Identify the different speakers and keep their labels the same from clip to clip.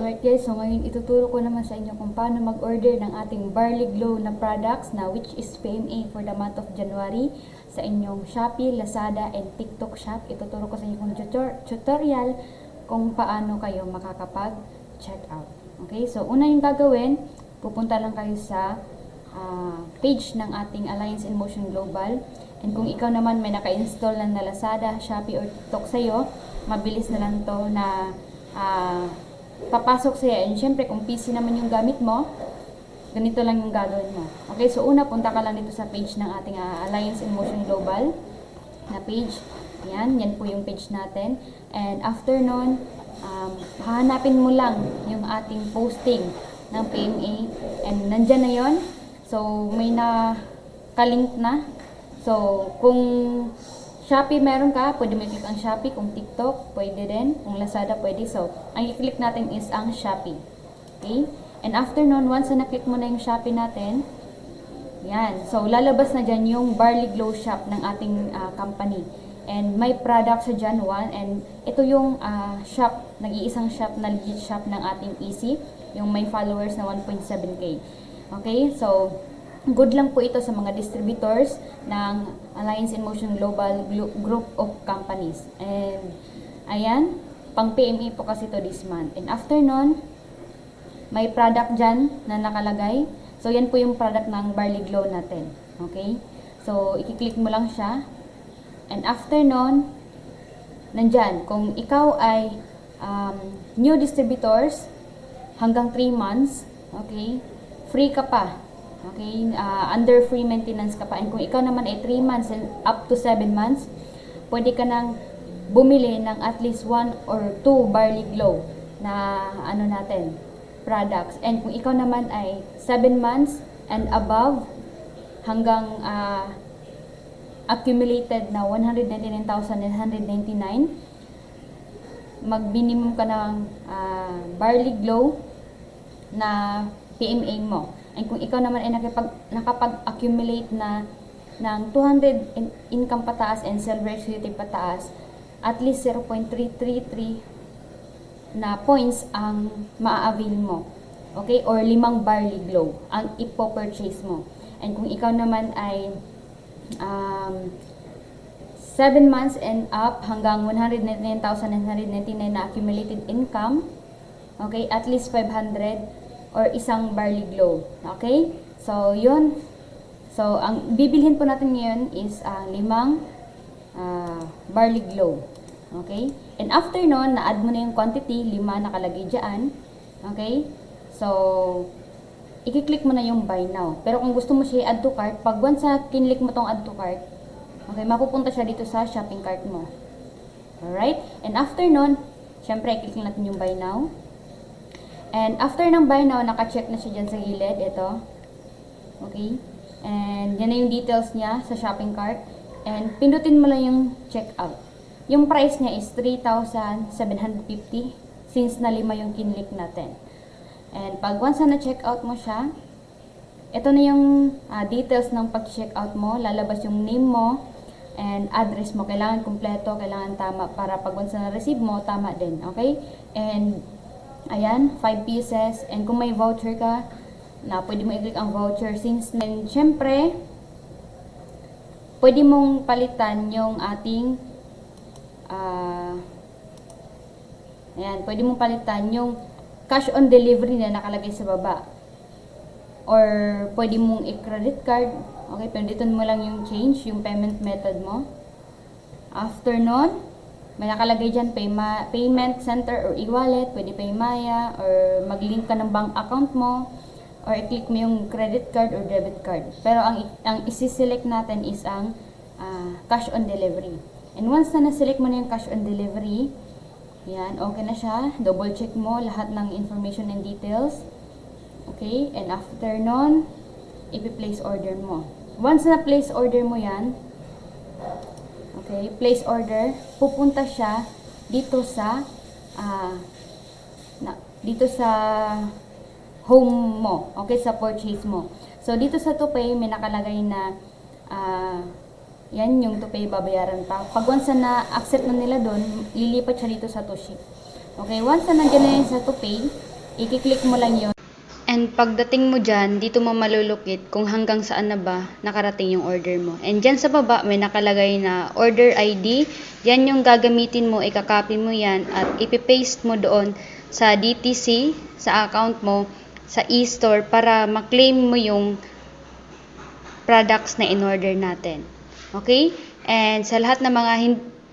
Speaker 1: Alright guys, so ngayon ituturo ko naman sa inyo kung paano mag-order ng ating Barley Glow na products na which is PMA for the month of January sa inyong Shopee, Lazada, and TikTok shop. Ituturo ko sa inyo kung tutorial kung paano kayo makakapag-check out. Okay, so una yung gagawin, pupunta lang kayo sa page ng ating Alliance in Motion Global. And kung ikaw naman may naka-install na Lazada, Shopee, or TikTok sa'yo, mabilis na lang to na papasok sa'yo. And syempre, kung PC naman yung gamit mo, ganito lang yung gagawin mo. Okay, so una, punta ka lang dito sa page ng ating Alliance in Motion Global na page. Yan po yung page natin. And after nun, hahanapin mo lang yung ating posting ng PMA. And nandyan na yon. So, may nakalink na. So, kung Shopee meron ka, pwede mo i-click ang Shopee. Kung TikTok, pwede din. Kung Lazada, pwede. So, ang i-click natin is ang Shopee. Okay? And after nun, once na na-click mo na yung Shopee natin, yan. So, lalabas na dyan yung Barley Glow shop ng ating company. And may product sa dyan, one. And ito yung shop, nag-iisang shop na legit shop ng ating EC. Yung may followers na 1.7K. Okay? So, good lang po ito sa mga distributors ng Alliance in Motion Global Group of Companies. And, ayan, pang PME po kasi ito this month. And after nun, may product dyan na nakalagay. So, yan po yung product ng Barley Glow natin. Okay? So, i-click mo lang siya. And after nun, nandyan, kung ikaw ay new distributors, hanggang 3 months, okay, free ka pa. Okay, under free maintenance ka pa. And kung ikaw naman ay 3 months and up to 7 months, pwede ka nang bumili ng at least 1 or 2 Barley Glow na ano natin, products. And kung ikaw naman ay 7 months and above, hanggang accumulated na 199,999, mag-minimum ka ng Barley Glow na PMA mo. And kung ikaw naman ay nakapag-accumulate na ng 200 income pataas and silver executive pataas, at least 0.333 na points ang maa-avail mo. Okay? Or 5 Barley Glow ang ipo-purchase mo. And kung ikaw naman ay 7 months and up hanggang 199,999 na accumulated income, okay, at least 500 or isang Barley Glow. Okay? So, yun. So, ang bibilhin po natin ngayon is 5 Barley Glow. Okay? And after nun, na-add mo na yung quantity, 5 nakalagay dyan. Okay? So, i-click mo na yung buy now. Pero kung gusto mo siya i-add to cart, pag once na kinlik mo tong add to cart, okay, mapupunta siya dito sa shopping cart mo. Alright? And after nun, syempre, i-click natin yung buy now. And after ng buy now, naka-check na siya dyan sa gilid. Ito. Okay? And yan na yung details niya sa shopping cart. And pindutin mo lang yung checkout. Yung price niya is 3,750 since na 5 yung kinlik natin. And pag once na checkout mo siya, ito na yung details ng pag-checkout mo. Lalabas yung name mo and address mo. Kailangan kumpleto, kailangan tama para pag once na receive mo, tama din. Okay? And ayan, 5 pieces. And kung may voucher ka, na pwede mo i-click ang voucher. Since, and syempre, pwede mong palitan yung ating, ayan, pwede mong palitan yung cash on delivery na nakalagay sa baba. Or, pwede mong i-credit card. Okay, pindutin mo lang yung change, yung payment method mo. After nun, may nakalagay dyan, payment center or e-wallet, pwede Paymaya, or mag-link ka ng bank account mo, or i-click mo yung credit card or debit card. Pero ang isi-select natin is ang cash on delivery. And once na na-select mo na yung cash on delivery, yan, okay na siya. Double check mo lahat ng information and details. Okay, and after nun, i-place order mo. Once na place order mo yan, okay, place order, pupunta siya dito sa home mo, okay, sa purchase mo. So, dito sa to pay, may nakalagay na yan yung to pay, babayaran pa. Pag once na accept na nila doon, lilipat siya dito sa to ship. Okay, once na nandiyan na yun sa to pay, I-click mo lang yun. And pagdating mo dyan, dito mo malulukit kung hanggang saan na ba nakarating yung order mo. And dyan sa baba, may nakalagay na order ID. Yan yung gagamitin mo, ikakopy mo yan at ipipaste mo doon sa DTC, sa account mo, sa e-store para maklaim mo yung products na in-order natin. Okay? And sa lahat ng mga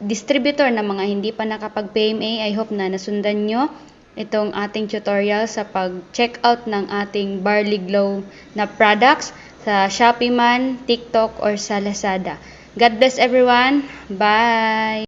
Speaker 1: distributor na mga hindi pa nakapag-PMA, I hope na nasundan nyo itong ating tutorial sa pag-check out ng ating Barley Glow na products sa Shopee man, TikTok, or sa Lazada. God bless everyone. Bye!